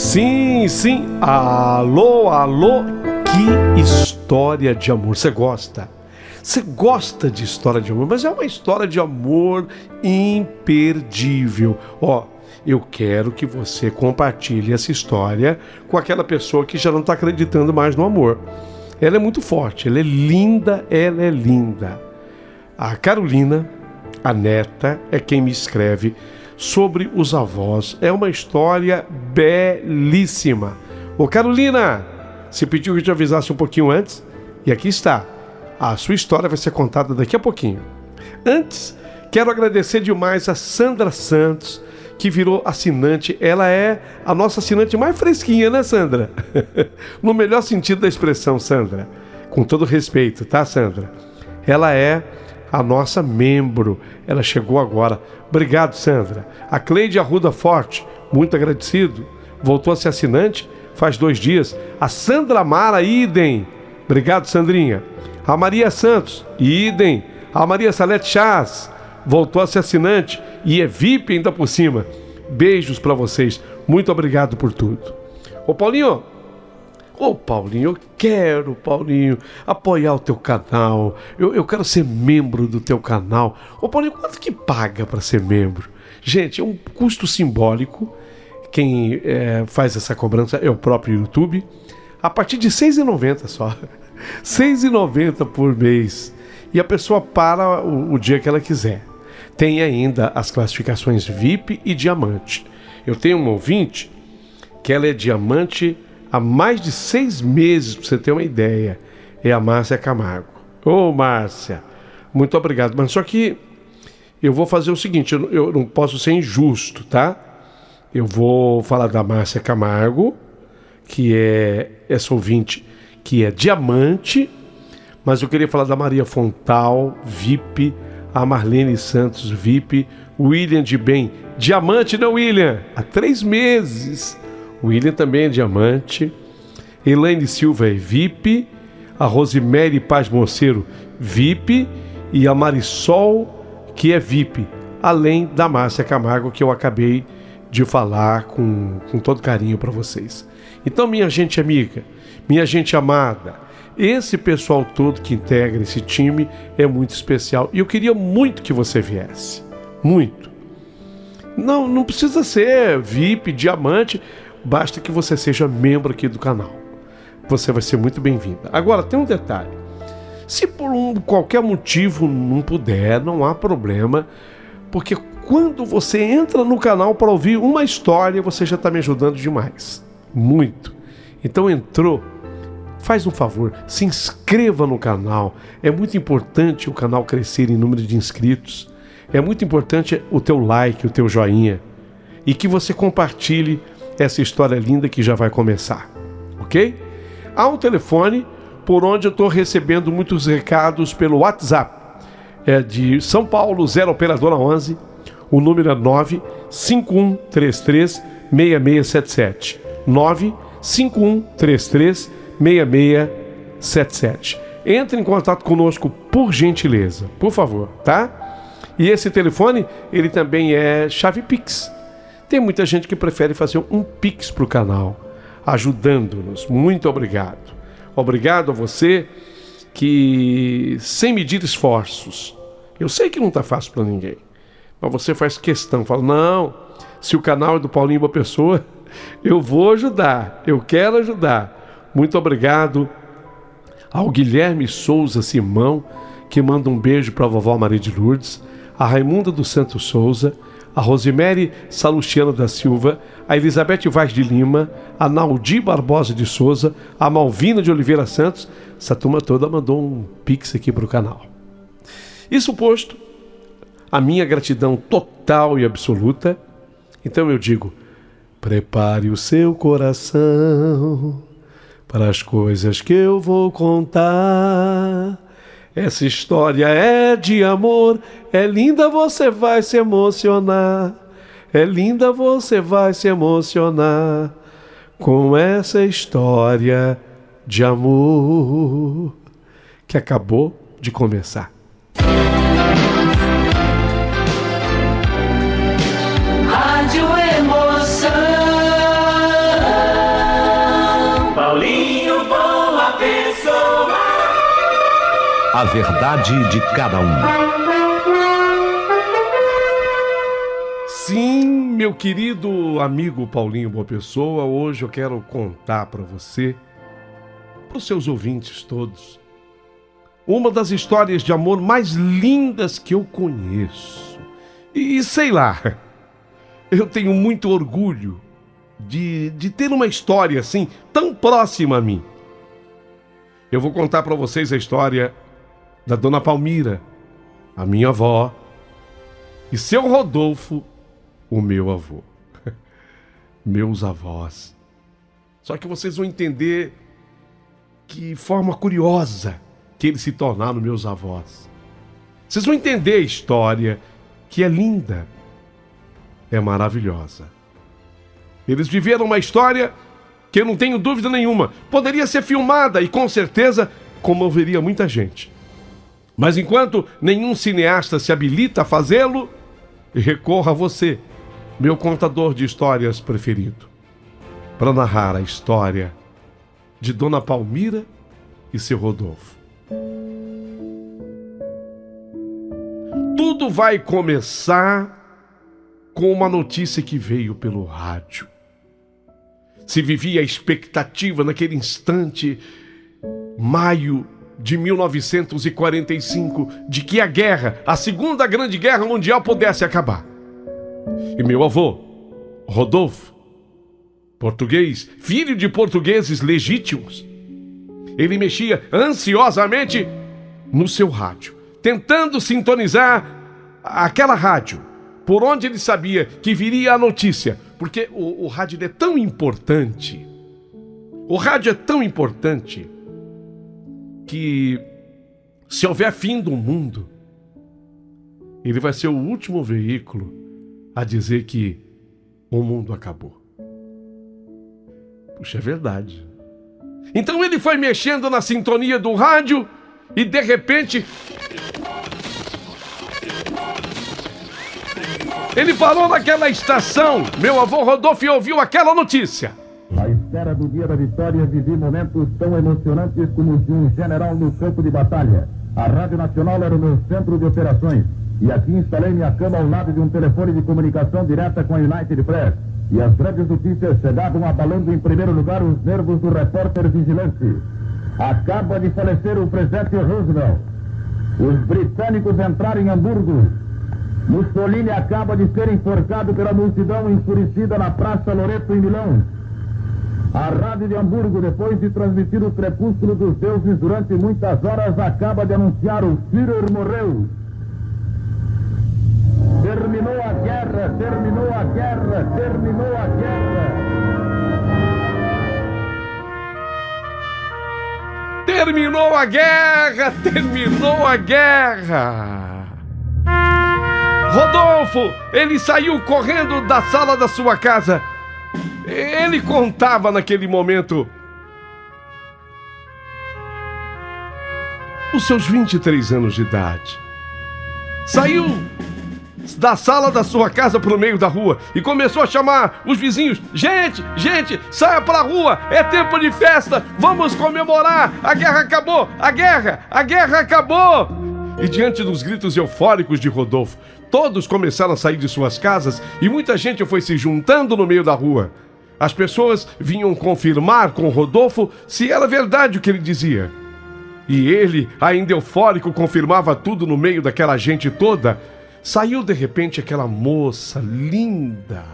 Sim, sim. Alô, alô. Que história de amor. Você gosta? Você gosta de história de amor, mas é uma história de amor imperdível. Ó, eu quero que você compartilhe essa história com aquela pessoa que já não está acreditando mais no amor. Ela é muito forte, ela é linda, ela é linda. A Carolina, a neta, é quem me escreve sobre os avós. É uma história belíssima. Ô Carolina, você pediu que eu te avisasse um pouquinho antes, e aqui está. A sua história vai ser contada daqui a pouquinho. Antes, quero agradecer demais a Sandra Santos, que virou assinante. Ela é a nossa assinante mais fresquinha, né, Sandra? No melhor sentido da expressão, Sandra. Com todo respeito, tá, Sandra? Ela é a nossa membro. Ela chegou agora. Obrigado, Sandra. A Cleide Arruda Forte, muito agradecido. Voltou a ser assinante faz 2 dias. A Sandra Mara, idem. Obrigado, Sandrinha. A Maria Santos, idem. A Maria Salete Chás voltou a ser assinante e é VIP ainda por cima. Beijos para vocês. Muito obrigado por tudo. Ô Paulinho, eu quero, Paulinho, apoiar o teu canal. Eu quero ser membro do teu canal. Ô Paulinho, quanto que paga para ser membro? Gente, é um custo simbólico. Quem faz essa cobrança é o próprio YouTube. A partir de R$ 6,90 só. R$ 6,90 por mês. E a pessoa para o dia que ela quiser. Tem ainda as classificações VIP e diamante. Eu tenho uma ouvinte que ela é diamante há mais de 6 meses, para você ter uma ideia. É a Márcia Camargo. Ô Márcia, muito obrigado. Mas só que eu vou fazer o seguinte, eu não posso ser injusto, tá? Eu vou falar da Márcia Camargo, que é essa ouvinte que é diamante, mas eu queria falar da Maria Fontal, VIP, a Marlene Santos, VIP, William de Bem, diamante, não William, há 3 meses. William também é diamante. Elaine Silva é VIP, a Rosemary Paz Moceiro, VIP, e a Marisol, que é VIP, além da Márcia Camargo, que eu acabei de falar com todo carinho para vocês. Então, minha gente amiga, minha gente amada, esse pessoal todo que integra esse time é muito especial. E eu queria muito que você viesse. Muito. Não precisa ser VIP, diamante, basta que você seja membro aqui do canal. Você vai ser muito bem-vinda. Agora, tem um detalhe. Se por qualquer motivo não puder, não há problema, porque quando você entra no canal para ouvir uma história, você já está me ajudando demais. Muito. Então entrou, faz um favor, se inscreva no canal. É muito importante o canal crescer em número de inscritos. É muito importante o teu like, o teu joinha. E que você compartilhe essa história linda que já vai começar. Ok? Há um telefone por onde eu estou recebendo muitos recados pelo WhatsApp. É de São Paulo, 0 operadora 11. O número é 951336677. 951336677. Entre em contato conosco por gentileza, por favor, tá? E esse telefone, ele também é chave Pix. Tem muita gente que prefere fazer um Pix para o canal, ajudando-nos. Muito obrigado. Obrigado a você que, sem medir esforços, eu sei que não está fácil para ninguém, mas você faz questão, fala, não, se o canal é do Paulinho Boa Pessoa, eu vou ajudar, eu quero ajudar. Muito obrigado ao Guilherme Souza Simão, que manda um beijo para a vovó Maria de Lourdes, a Raimunda dos Santos Souza, a Rosemary Salustiano da Silva, a Elizabeth Vaz de Lima, a Naldi Barbosa de Souza, a Malvina de Oliveira Santos. Essa turma toda mandou um pix aqui para o canal. Isso posto, a minha gratidão total e absoluta. Então eu digo, prepare o seu coração para as coisas que eu vou contar. Essa história é de amor, é linda, você vai se emocionar. É linda, você vai se emocionar com essa história de amor que acabou de começar. Rádio Emoção. A verdade de cada um. Sim, meu querido amigo Paulinho Boa Pessoa, hoje eu quero contar para você, para os seus ouvintes todos, uma das histórias de amor mais lindas que eu conheço. E sei lá, eu tenho muito orgulho de ter uma história assim, tão próxima a mim. Eu vou contar para vocês a história da Dona Palmira, a minha avó, e seu Rodolfo, o meu avô. Meus avós. Só que vocês vão entender que forma curiosa que eles se tornaram meus avós. Vocês vão entender a história, que é linda, é maravilhosa. Eles viveram uma história que eu não tenho dúvida nenhuma, poderia ser filmada e com certeza comoveria muita gente. Mas enquanto nenhum cineasta se habilita a fazê-lo, recorro a você, meu contador de histórias preferido, para narrar a história de Dona Palmira e seu Rodolfo. Tudo vai começar com uma notícia que veio pelo rádio. Se vivia a expectativa naquele instante, maio de 1945, de que a guerra, a Segunda Grande Guerra Mundial, pudesse acabar. E meu avô, Rodolfo, português, filho de portugueses legítimos, ele mexia ansiosamente no seu rádio, tentando sintonizar aquela rádio, por onde ele sabia que viria a notícia, porque o rádio é tão importante, o rádio é tão importante, que se houver fim do mundo, ele vai ser o último veículo a dizer que o mundo acabou. Puxa, é verdade. Então ele foi mexendo na sintonia do rádio e de repente ele parou naquela estação. Meu avô Rodolfo ouviu aquela notícia. À espera do dia da vitória, vivi momentos tão emocionantes como os de um general no campo de batalha. A Rádio Nacional era o meu centro de operações. E aqui instalei minha cama ao lado de um telefone de comunicação direta com a United Press. E as grandes notícias chegavam abalando em primeiro lugar os nervos do repórter vigilante. Acaba de falecer o presidente Roosevelt. Os britânicos entraram em Hamburgo. Mussolini acaba de ser enforcado pela multidão enfurecida na Praça Loreto em Milão. A Rádio de Hamburgo, depois de transmitir o crepúsculo dos deuses durante muitas horas, acaba de anunciar: o Führer morreu. Terminou a guerra, terminou a guerra, terminou a guerra. Terminou a guerra, terminou a guerra. Rodolfo, ele saiu correndo da sala da sua casa. Ele contava naquele momento os seus 23 anos de idade. Saiu da sala da sua casa para o meio da rua e começou a chamar os vizinhos: gente, saia para a rua, é tempo de festa, vamos comemorar, a guerra acabou, a guerra acabou. E diante dos gritos eufóricos de Rodolfo, todos começaram a sair de suas casas e muita gente foi se juntando no meio da rua. As pessoas vinham confirmar com Rodolfo se era verdade o que ele dizia. E ele, ainda eufórico, confirmava tudo no meio daquela gente toda. Saiu de repente aquela moça linda.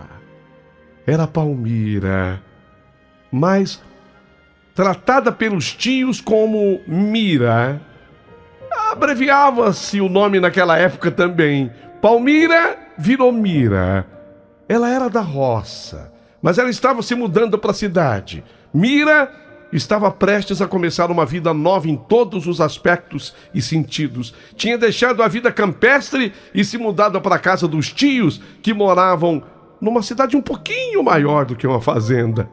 Era Palmira, mas tratada pelos tios como Mira. Abreviava-se o nome naquela época também. Palmira virou Mira. Ela era da roça, mas ela estava se mudando para a cidade. Mira estava prestes a começar uma vida nova em todos os aspectos e sentidos. Tinha deixado a vida campestre e se mudado para a casa dos tios, que moravam numa cidade um pouquinho maior do que uma fazenda.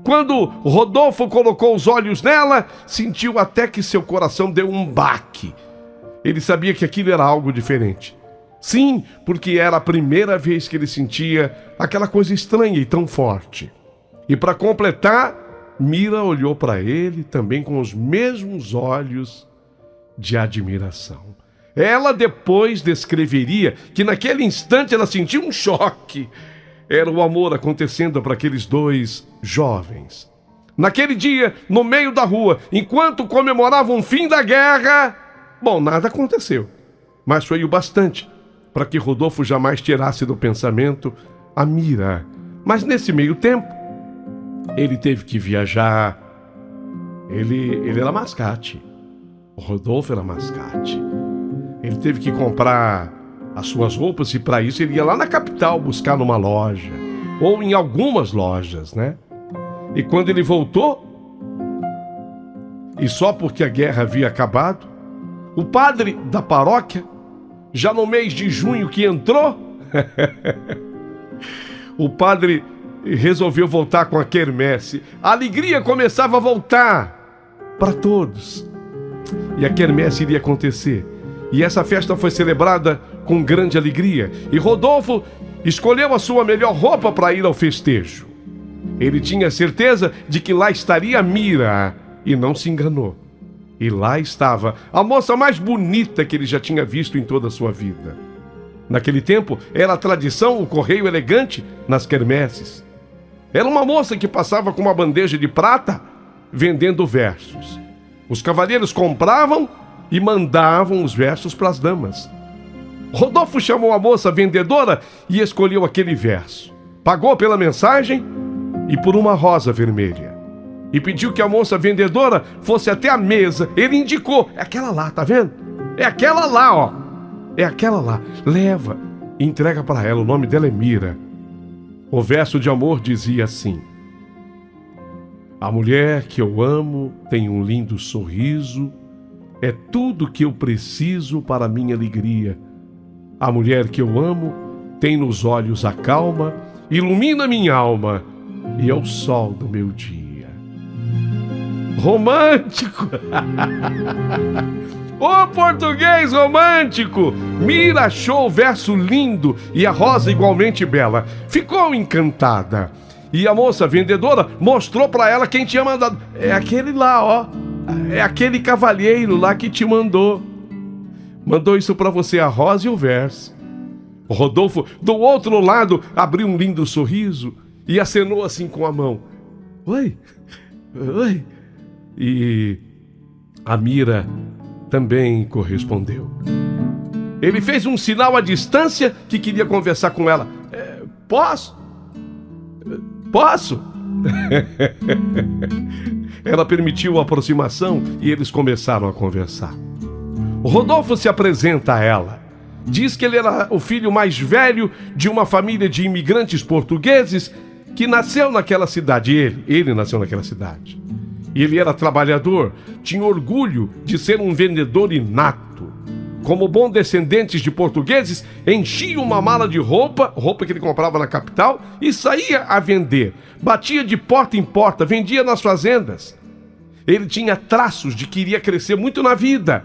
Quando Rodolfo colocou os olhos nela, sentiu até que seu coração deu um baque. Ele sabia que aquilo era algo diferente. Sim, porque era a primeira vez que ele sentia aquela coisa estranha e tão forte. E para completar, Mira olhou para ele também com os mesmos olhos de admiração. Ela depois descreveria que naquele instante ela sentiu um choque. Era o amor acontecendo para aqueles dois jovens. Naquele dia, no meio da rua, enquanto comemoravam o fim da guerra, bom, nada aconteceu, mas foi o bastante para que Rodolfo jamais tirasse do pensamento a Mira. Mas nesse meio tempo, ele teve que viajar. Ele era mascate. O Rodolfo era mascate. Ele teve que comprar as suas roupas e para isso ele ia lá na capital buscar numa loja, ou em algumas lojas, né? E quando ele voltou, e só porque a guerra havia acabado, o padre da paróquia, já no mês de junho que entrou, o padre resolveu voltar com a quermesse. A alegria começava a voltar para todos. E a quermesse iria acontecer. E essa festa foi celebrada com grande alegria. E Rodolfo escolheu a sua melhor roupa para ir ao festejo. Ele tinha certeza de que lá estaria Mira e não se enganou. E lá estava a moça mais bonita que ele já tinha visto em toda a sua vida. Naquele tempo, era a tradição o correio elegante nas quermesses. Era uma moça que passava com uma bandeja de prata vendendo versos. Os cavalheiros compravam e mandavam os versos para as damas. Rodolfo chamou a moça vendedora e escolheu aquele verso. Pagou pela mensagem e por uma rosa vermelha. E pediu que a moça vendedora fosse até a mesa. Ele indicou: é aquela lá, tá vendo? É aquela lá, ó. É aquela lá. Leva e entrega para ela. O nome dela é Mira. O verso de amor dizia assim: a mulher que eu amo tem um lindo sorriso, é tudo que eu preciso para a minha alegria. A mulher que eu amo tem nos olhos a calma, ilumina minha alma e é o sol do meu dia. Romântico! O português romântico! Mira achou o verso lindo e a rosa igualmente bela. Ficou encantada. E a moça vendedora mostrou para ela quem tinha mandado. É aquele lá, ó. É aquele cavalheiro lá que te mandou. Mandou isso para você, a rosa e o verso. O Rodolfo, do outro lado, abriu um lindo sorriso e acenou assim com a mão. Oi, oi. E a Mira também correspondeu. Ele fez um sinal à distância que queria conversar com ela. Posso? Posso? Ela permitiu a aproximação e eles começaram a conversar. O Rodolfo se apresenta a ela. Diz que ele era o filho mais velho de uma família de imigrantes portugueses que nasceu naquela cidade. Ele nasceu naquela cidade. E ele era trabalhador, tinha orgulho de ser um vendedor inato. Como bom descendentes de portugueses, enchia uma mala de roupa que ele comprava na capital, e saía a vender. Batia de porta em porta, vendia nas fazendas. Ele tinha traços de que iria crescer muito na vida.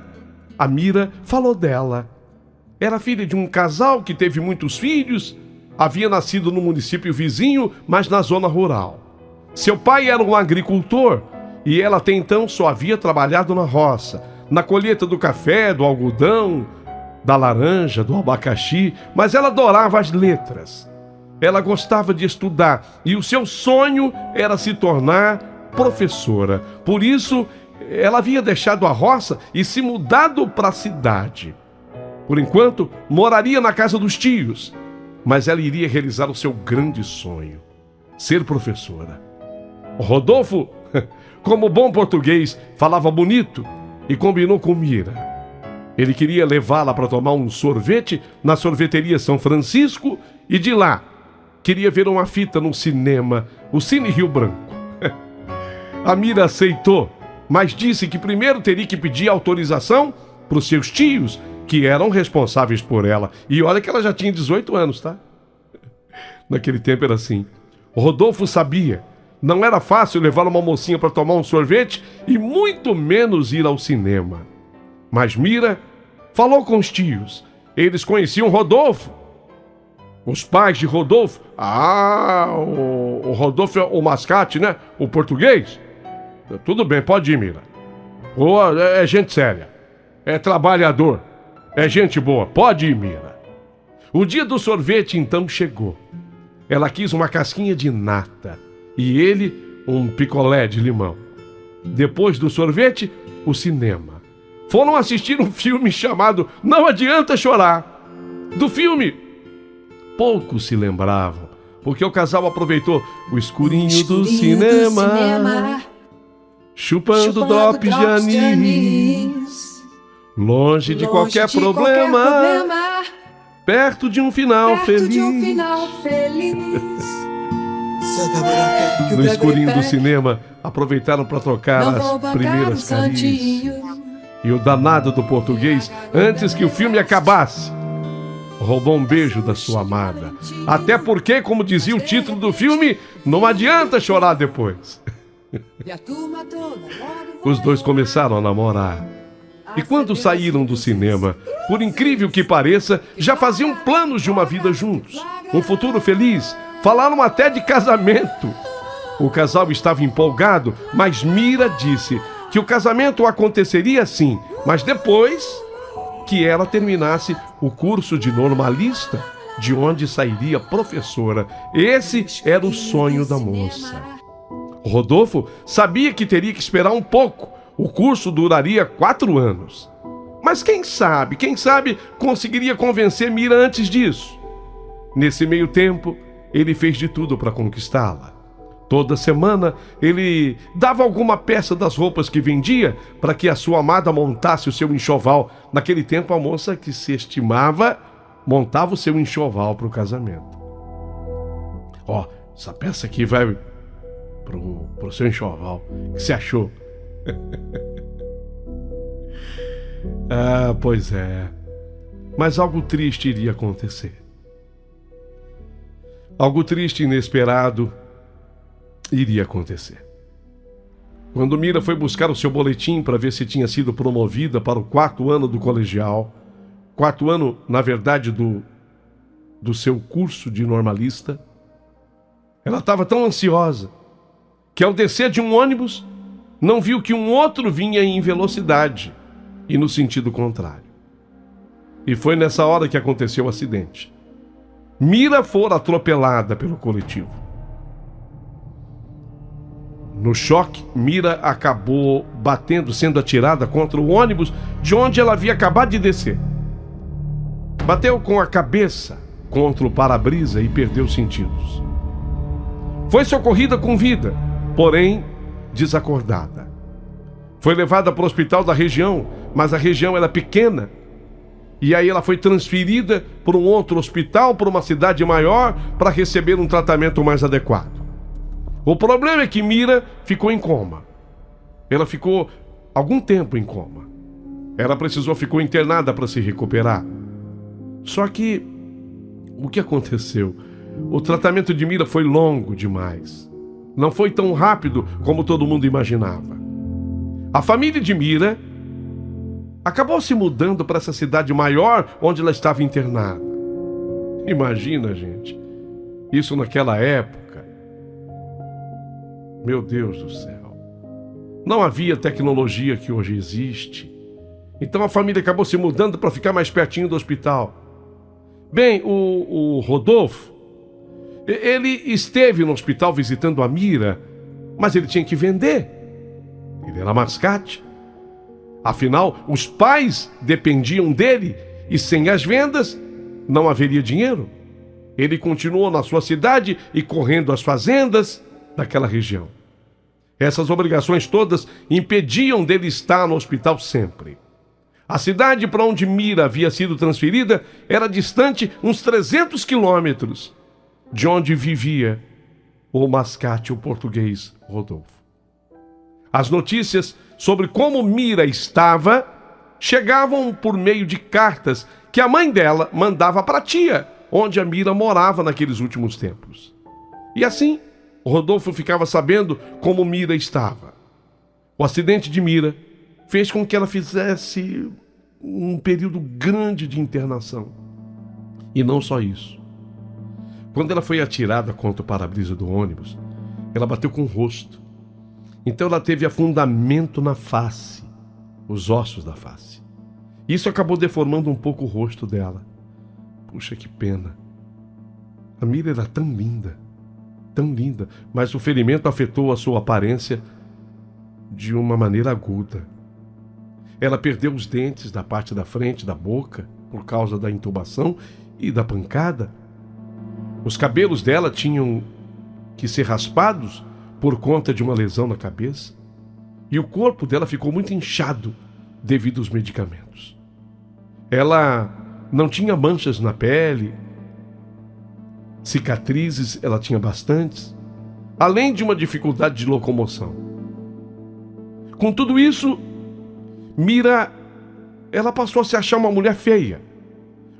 A Mira falou dela. Era filha de um casal que teve muitos filhos, havia nascido no município vizinho, mas na zona rural. Seu pai era um agricultor, e ela até então só havia trabalhado na roça, na colheita do café, do algodão, da laranja, do abacaxi, mas ela adorava as letras. Ela gostava de estudar e o seu sonho era se tornar professora. Por isso, ela havia deixado a roça e se mudado para a cidade. Por enquanto, moraria na casa dos tios, mas ela iria realizar o seu grande sonho, ser professora. O Rodolfo, como bom português, falava bonito e combinou com Mira. Ele queria levá-la para tomar um sorvete na sorveteria São Francisco e de lá queria ver uma fita no cinema, o Cine Rio Branco. A Mira aceitou, mas disse que primeiro teria que pedir autorização para os seus tios, que eram responsáveis por ela. E olha que ela já tinha 18 anos, tá? Naquele tempo era assim. O Rodolfo sabia. Não era fácil levar uma mocinha para tomar um sorvete e muito menos ir ao cinema. Mas Mira falou com os tios. Eles conheciam Rodolfo. Os pais de Rodolfo. O Rodolfo é o mascate, né? O português. Tudo bem, pode ir, Mira. É gente séria. é trabalhador, é gente boa. Pode ir, Mira. O dia do sorvete então chegou. Ela quis uma casquinha de nata e ele um picolé de limão. Depois do sorvete, o cinema. Foram assistir um filme chamado Não Adianta Chorar. Do filme, poucos se lembravam, porque o casal aproveitou o escurinho do cinema, chupando drops de anis, longe de qualquer problema, perto de um final feliz. No escurinho do cinema, aproveitaram para trocar as primeiras carícias. E o danado do português, antes que o filme acabasse, roubou um beijo da sua amada. Até porque, como dizia o título do filme, não adianta chorar depois. Os dois começaram a namorar. E quando saíram do cinema, por incrível que pareça, já faziam planos de uma vida juntos. Um futuro feliz. Falaram até de casamento. O casal estava empolgado, mas Mira disse que o casamento aconteceria sim, mas depois que ela terminasse o curso de normalista, de onde sairia professora. Esse era o sonho da moça. Rodolfo sabia que teria que esperar um pouco. O curso duraria 4 anos. Mas quem sabe conseguiria convencer Mira antes disso. Nesse meio tempo, ele fez de tudo para conquistá-la. Toda semana, ele dava alguma peça das roupas que vendia para que a sua amada montasse o seu enxoval. Naquele tempo, a moça que se estimava montava o seu enxoval para o casamento. Ó, essa peça aqui vai pro seu enxoval. O que você achou? Ah, pois é. Mas algo triste iria acontecer. Algo triste e inesperado iria acontecer. Quando Mira foi buscar o seu boletim para ver se tinha sido promovida para o 4º ano do colegial, 4º ano, na verdade, do seu curso de normalista, ela estava tão ansiosa que ao descer de um ônibus, não viu que um outro vinha em velocidade e no sentido contrário. E foi nessa hora que aconteceu o acidente. Mira fora atropelada pelo coletivo. No choque, Mira acabou sendo atirada contra o ônibus de onde ela havia acabado de descer. Bateu com a cabeça contra o para-brisa e perdeu os sentidos. Foi socorrida com vida, porém desacordada. Foi levada para o hospital da região, mas a região era pequena. E aí ela foi transferida para um outro hospital, para uma cidade maior, para receber um tratamento mais adequado. O problema é que Mira ficou em coma. Ela ficou algum tempo em coma. Ela ficou internada para se recuperar. Só que, o que aconteceu? O tratamento de Mira foi longo demais. Não foi tão rápido como todo mundo imaginava. A família de Mira acabou se mudando para essa cidade maior onde ela estava internada. Imagina, gente, isso naquela época. Meu Deus do céu. Não havia tecnologia que hoje existe. Então a família acabou se mudando para ficar mais pertinho do hospital. Bem, o Rodolfo, ele esteve no hospital visitando a Mira, mas ele tinha que vender. Ele era mascate. Afinal, os pais dependiam dele e sem as vendas não haveria dinheiro. Ele continuou na sua cidade e correndo as fazendas daquela região. Essas obrigações todas impediam dele estar no hospital sempre. A cidade para onde Mira havia sido transferida era distante uns 300 quilômetros de onde vivia o mascate, o português Rodolfo. As notícias sobre como Mira estava chegavam por meio de cartas que a mãe dela mandava para a tia, onde a Mira morava naqueles últimos tempos. E assim, Rodolfo ficava sabendo como Mira estava. O acidente de Mira fez com que ela fizesse um período grande de internação. E não só isso. Quando ela foi atirada contra o para-brisa do ônibus, ela bateu com o rosto. Então ela teve afundamento na face, os ossos da face. Isso acabou deformando um pouco o rosto dela. Puxa, que pena. A Mira era tão linda, mas o ferimento afetou a sua aparência de uma maneira aguda. Ela perdeu os dentes da parte da frente da boca por causa da intubação e da pancada. Os cabelos dela tinham que ser raspados por conta de uma lesão na cabeça. E o corpo dela ficou muito inchado devido aos medicamentos. Ela não tinha manchas na pele, cicatrizes ela tinha bastantes, além de uma dificuldade de locomoção. Com tudo isso, Mira, ela passou a se achar uma mulher feia.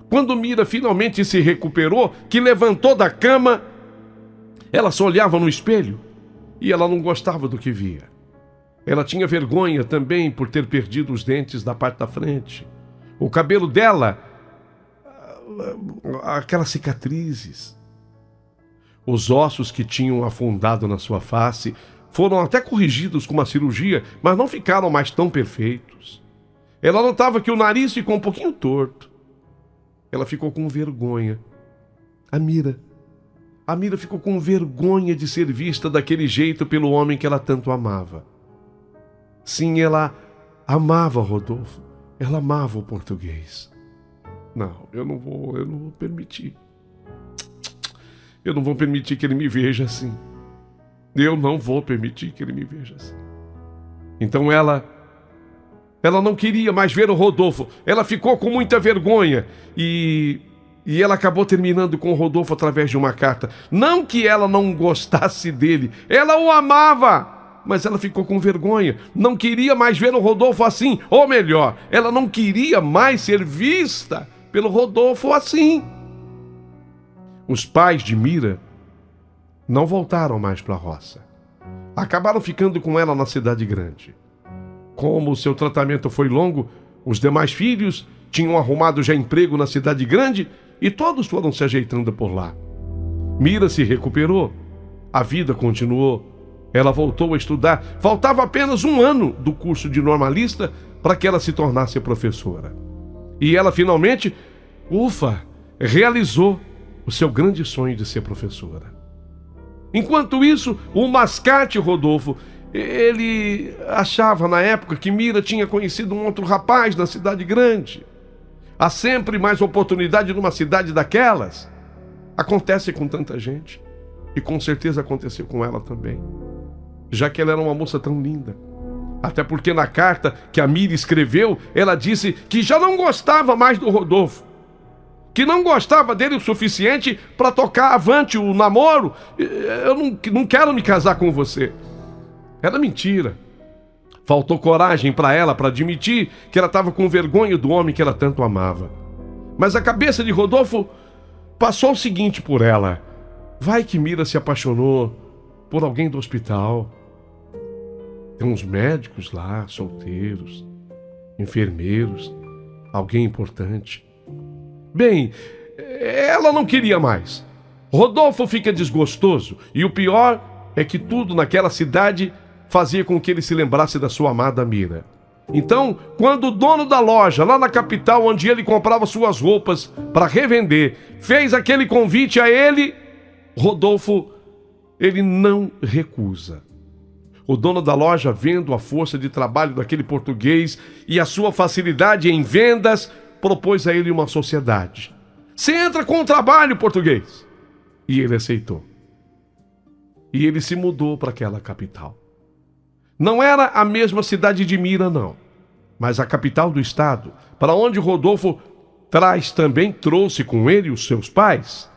Quando Mira finalmente se recuperou, que levantou da cama, ela só olhava no espelho e ela não gostava do que via. Ela tinha vergonha também por ter perdido os dentes da parte da frente. O cabelo dela, aquelas cicatrizes. Os ossos que tinham afundado na sua face foram até corrigidos com uma cirurgia, mas não ficaram mais tão perfeitos. Ela notava que o nariz ficou um pouquinho torto. Ela ficou com vergonha. A Mira ficou com vergonha de ser vista daquele jeito pelo homem que ela tanto amava. Sim, ela amava Rodolfo. Ela amava o português. Não, eu não vou permitir. Eu não vou permitir que ele me veja assim. Eu não vou permitir que ele me veja assim. Então ela não queria mais ver o Rodolfo. Ela ficou com muita vergonha e ela acabou terminando com o Rodolfo através de uma carta. Não que ela não gostasse dele, ela o amava, mas ela ficou com vergonha. Não queria mais ver o Rodolfo assim, ou melhor, ela não queria mais ser vista pelo Rodolfo assim. Os pais de Mira não voltaram mais para a roça. Acabaram ficando com ela na cidade grande. Como o seu tratamento foi longo, os demais filhos tinham arrumado já emprego na cidade grande e todos foram se ajeitando por lá. Mira se recuperou, a vida continuou, ela voltou a estudar. Faltava apenas 1 ano do curso de normalista para que ela se tornasse professora. E ela finalmente, realizou o seu grande sonho de ser professora. Enquanto isso, o mascate Rodolfo, ele achava na época que Mira tinha conhecido um outro rapaz na cidade grande. Há sempre mais oportunidade numa cidade daquelas. Acontece com tanta gente. E com certeza aconteceu com ela também. Já que ela era uma moça tão linda. Até porque na carta que a Mira escreveu, ela disse que já não gostava mais do Rodolfo. Que não gostava dele o suficiente para tocar avante o namoro. Eu não quero me casar com você. Era mentira. Faltou coragem para ela para admitir que ela estava com vergonha do homem que ela tanto amava. Mas a cabeça de Rodolfo passou o seguinte por ela: vai que Mira se apaixonou por alguém do hospital. Tem uns médicos lá, solteiros, enfermeiros, alguém importante. Bem, ela não queria mais. Rodolfo fica desgostoso e o pior é que tudo naquela cidade fazia com que ele se lembrasse da sua amada Mira. Então, quando o dono da loja, lá na capital, onde ele comprava suas roupas para revender, fez aquele convite a ele, Rodolfo, ele não recusa. O dono da loja, vendo a força de trabalho daquele português e a sua facilidade em vendas, propôs a ele uma sociedade. Você entra com o trabalho, português. E ele aceitou. E ele se mudou para aquela capital. Não era a mesma cidade de Mira, não, mas a capital do estado, para onde Rodolfo trouxe com ele os seus pais.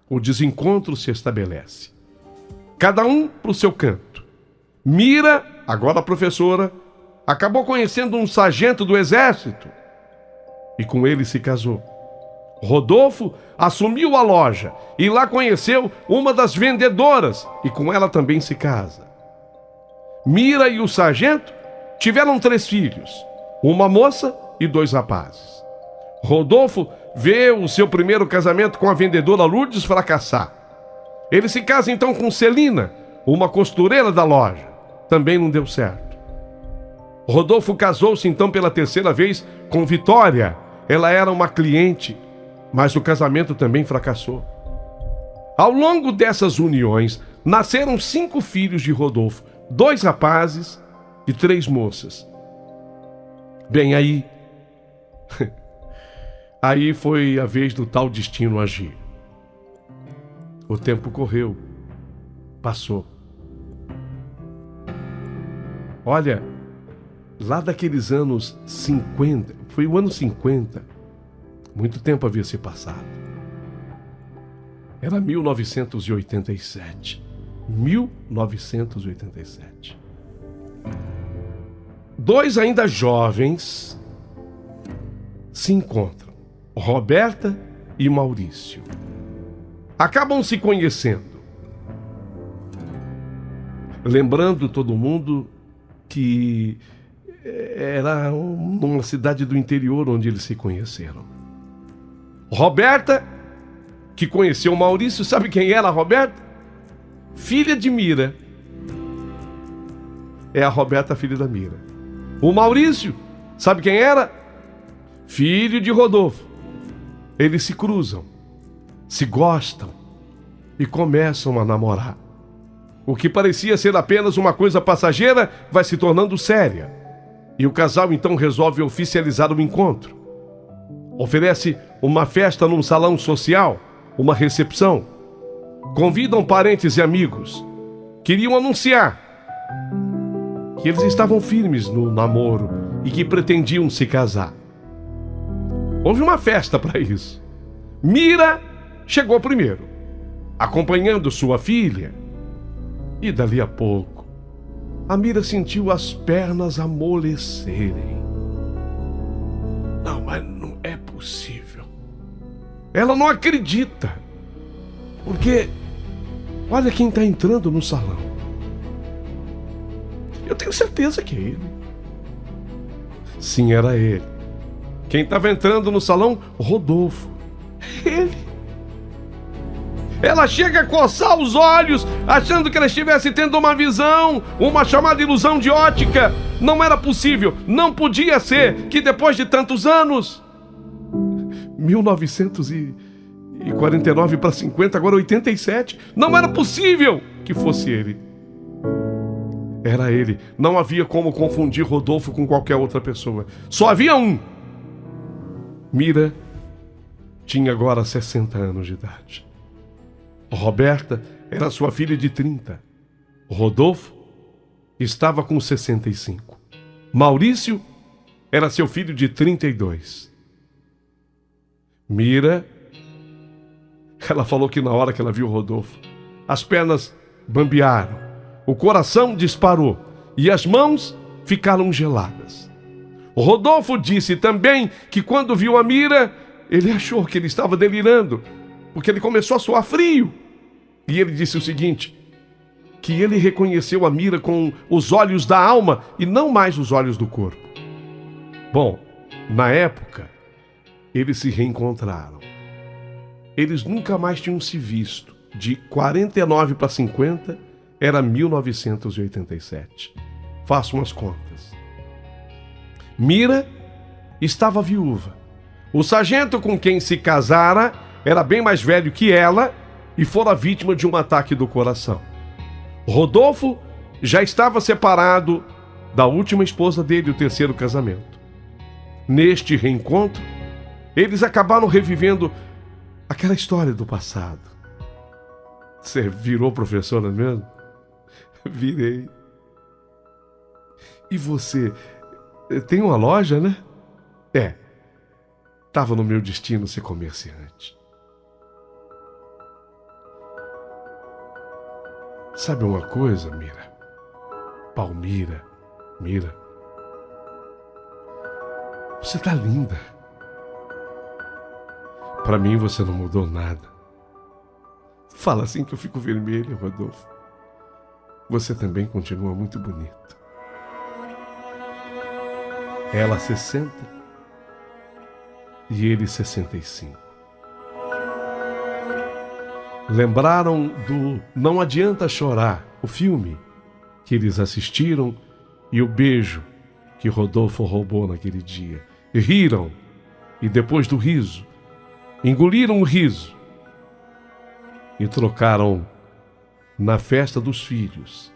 O desencontro se estabelece. Cada um para o seu canto. Mira, agora professora, acabou conhecendo um sargento do exército e com ele se casou. Rodolfo assumiu a loja e lá conheceu uma das vendedoras e com ela também se casa. Mira e o sargento tiveram 3 filhos, uma moça e 2 rapazes. Rodolfo vê o seu primeiro casamento com a vendedora Lourdes fracassar. Ele se casa então com Celina, uma costureira da loja. Também não deu certo. Rodolfo casou-se então pela terceira vez com Vitória. Ela era uma cliente, mas o casamento também fracassou. Ao longo dessas uniões, nasceram 5 filhos de Rodolfo, 2 rapazes e 3 moças. Bem, aí foi a vez do tal destino agir. O tempo correu, passou. Olha, lá daqueles anos 50, foi o ano 50, muito tempo havia se passado. Era 1987. 1987. 2 ainda jovens se encontram, Roberta e Maurício. Acabam se conhecendo. Lembrando todo mundo que era numa cidade do interior onde eles se conheceram. Roberta, que conheceu Maurício, sabe quem era a Roberta? Filha de Mira. É a Roberta, filha da Mira. O Maurício, sabe quem era? Filho de Rodolfo. Eles se cruzam, se gostam e começam a namorar. O que parecia ser apenas uma coisa passageira vai se tornando séria. E o casal então resolve oficializar o encontro. Oferece uma festa num salão social, uma recepção. Convidam parentes e amigos. Queriam anunciar que eles estavam firmes no namoro e que pretendiam se casar. Houve uma festa para isso. Mira chegou primeiro, acompanhando sua filha. E dali a pouco, a Mira sentiu as pernas amolecerem. Não, mas não é possível. Ela não acredita. Porque olha quem está entrando no salão. Eu tenho certeza que é ele. Sim, era ele. Quem estava entrando no salão? Rodolfo. Ele. Ela chega a coçar os olhos, achando que ela estivesse tendo uma visão, uma chamada ilusão de ótica. Não era possível, não podia ser, que depois de tantos anos, 1949 para 50, agora 87, não era possível que fosse ele. Era ele. Não havia como confundir Rodolfo com qualquer outra pessoa. Só havia um. Mira tinha agora 60 anos de idade. Roberta era sua filha de 30. Rodolfo estava com 65. Maurício era seu filho de 32. Mira, ela falou que na hora que ela viu Rodolfo, as pernas bambearam, o coração disparou e as mãos ficaram geladas. Rodolfo disse também que quando viu a Mira, ele achou que ele estava delirando, porque ele começou a suar frio. E ele disse o seguinte, que ele reconheceu a Mira com os olhos da alma e não mais os olhos do corpo. Bom, na época, eles se reencontraram. Eles nunca mais tinham se visto. De 49 para 50, era 1987. Faço umas contas. Mira estava viúva. O sargento com quem se casara era bem mais velho que ela e fora vítima de um ataque do coração. Rodolfo já estava separado da última esposa dele, o terceiro casamento. Neste reencontro, eles acabaram revivendo aquela história do passado. Você virou professora mesmo? Virei. E você tem uma loja, né? Estava no meu destino ser comerciante. Sabe uma coisa, Mira? Palmira, Mira. Você tá linda. Para mim você não mudou nada. Fala assim que eu fico vermelho, Rodolfo. Você também continua muito bonito. Ela 60 e ele 65. Lembraram do Não Adianta Chorar, o filme que eles assistiram, e o beijo que Rodolfo roubou naquele dia. E riram, e depois do riso, engoliram o riso e trocaram na festa dos filhos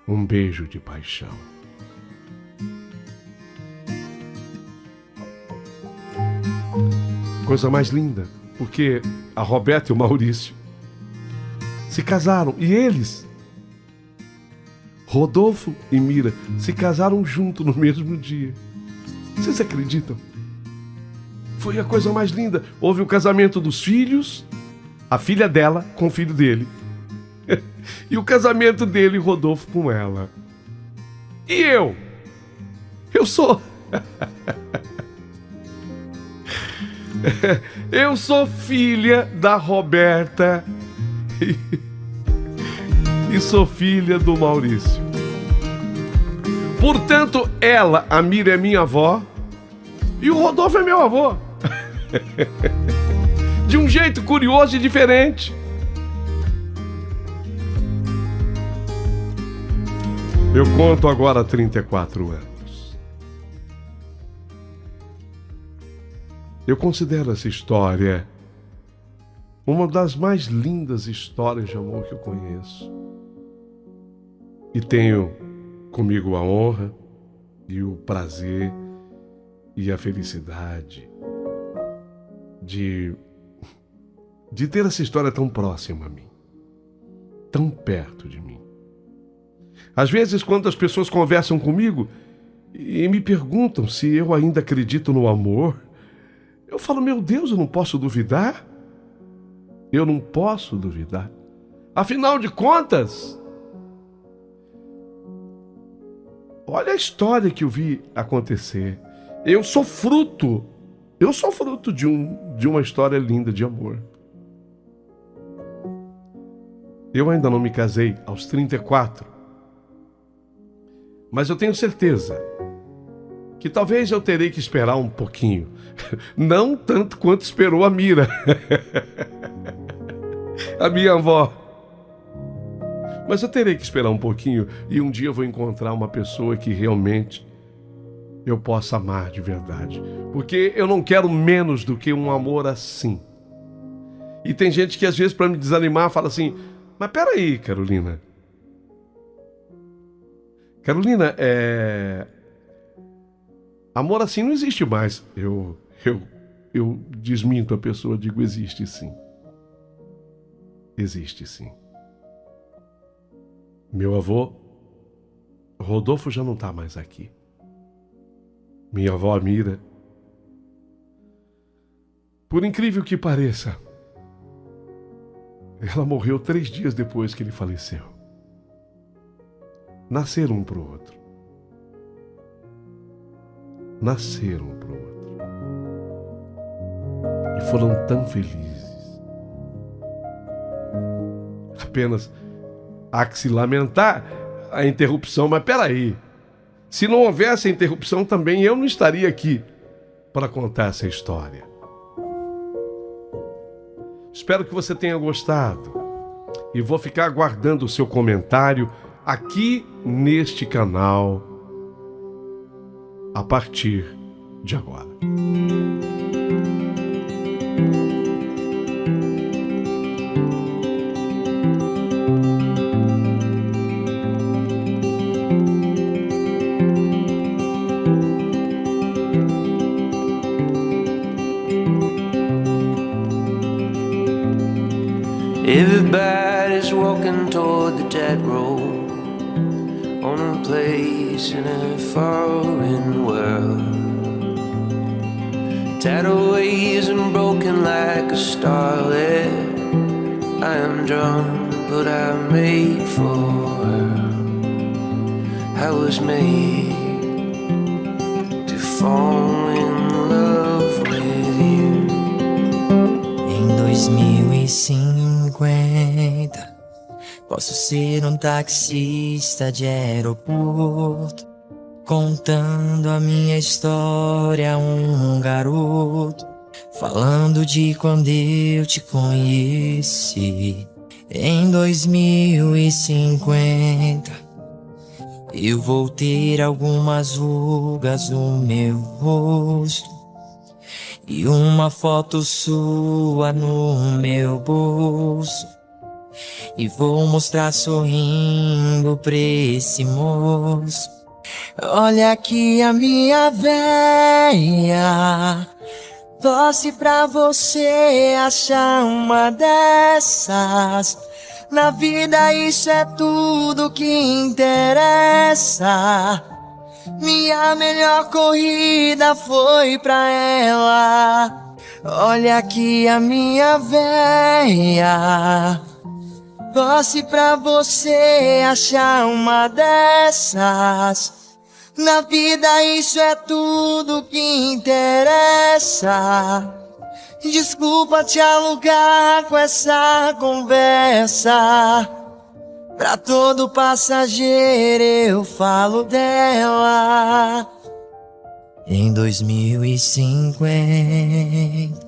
um beijo de paixão. Coisa mais linda, porque a Roberta e o Maurício se casaram, e eles, Rodolfo e Mira, se casaram junto no mesmo dia. Vocês acreditam? Foi a coisa mais linda. Houve o casamento dos filhos, a filha dela com o filho dele, e o casamento dele, Rodolfo, com ela. E eu sou eu sou filha da Roberta e sou filha do Maurício. Portanto, ela, a Mira, é minha avó e o Rodolfo é meu avô. De um jeito curioso e diferente. Eu conto agora há 34 anos. Eu considero essa história uma das mais lindas histórias de amor que eu conheço. E tenho comigo a honra e o prazer e a felicidade de ter essa história tão próxima a mim, tão perto de mim. Às vezes, quando as pessoas conversam comigo e me perguntam se eu ainda acredito no amor, eu falo, meu Deus, eu não posso duvidar. Eu não posso duvidar. Afinal de contas, olha a história que eu vi acontecer. Eu sou fruto de uma história linda de amor. Eu ainda não me casei aos 34. Mas eu tenho certeza que talvez eu terei que esperar um pouquinho. Não tanto quanto esperou a Mira, a minha avó. Mas eu terei que esperar um pouquinho e um dia eu vou encontrar uma pessoa que realmente eu possa amar de verdade. Porque eu não quero menos do que um amor assim. E tem gente que às vezes, para me desanimar, fala assim, mas peraí, Carolina, amor assim não existe mais. Eu desminto a pessoa, digo, existe sim. Existe sim. Meu avô, Rodolfo, já não está mais aqui. Minha avó, Mira, por incrível que pareça, ela morreu 3 dias depois que ele faleceu. Nasceram um pro outro. Nasceram um pro outro. E foram tão felizes. Apenas há que se lamentar a interrupção, mas peraí. Se não houvesse a interrupção também, eu não estaria aqui para contar essa história. Espero que você tenha gostado. E vou ficar aguardando o seu comentário aqui neste canal a partir de agora. Everybody's walking toward the dead road on a place in a foreign world. Tattered ways and broken like a starlet. I am drawn, but I'm made for her. I was made to fall in love with you. Em 2050 posso ser um taxista de aeroporto, contando a minha história a um garoto, falando de quando eu te conheci. Em 2050 eu vou ter algumas rugas no meu rosto e uma foto sua no meu bolso, e vou mostrar sorrindo pra esse moço. Olha aqui a minha véia, torce pra você achar uma dessas. Na vida isso é tudo que interessa. Minha melhor corrida foi pra ela. Olha aqui a minha véia, torce pra você achar uma dessas. Na vida isso é tudo que interessa. Desculpa te alugar com essa conversa. Pra todo passageiro eu falo dela. Em 2050.